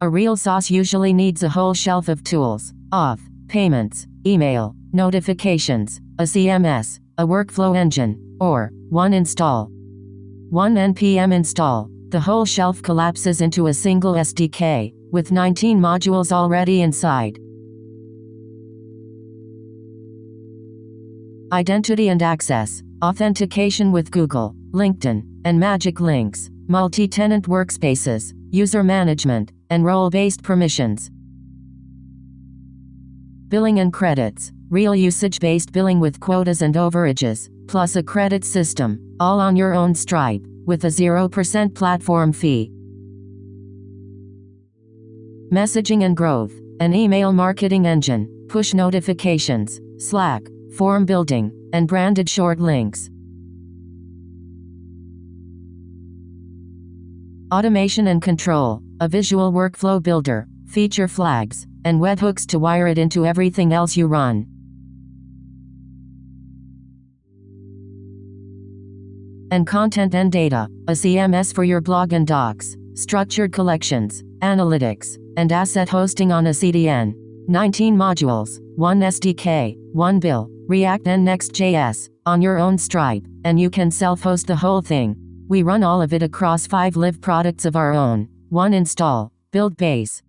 A real SaaS usually needs a whole shelf of tools: auth, payments, email, notifications, a CMS, a workflow engine, or one install. One npm install. The whole shelf collapses into a single SDK, with 19 modules already inside. Identity and access, authentication with Google, LinkedIn, and Magic Links, multi-tenant workspaces, user management, and role-based permissions. Billing and credits, real usage-based billing with quotas and overages, plus a credit system, all on your own Stripe, with a 0% platform fee. Messaging and growth, an email marketing engine, push notifications, Slack, form building, and branded short links. Automation and control, a visual workflow builder, feature flags, and webhooks to wire it into everything else you run. And content and data, a CMS for your blog and docs, structured collections, analytics, and asset hosting on a CDN. 19 modules, 1 SDK, 1 bill, React and Next.js, on your own Stripe, and you can self-host the whole thing. We run all of it across 5 live products of our own. 1 install, BuildBase.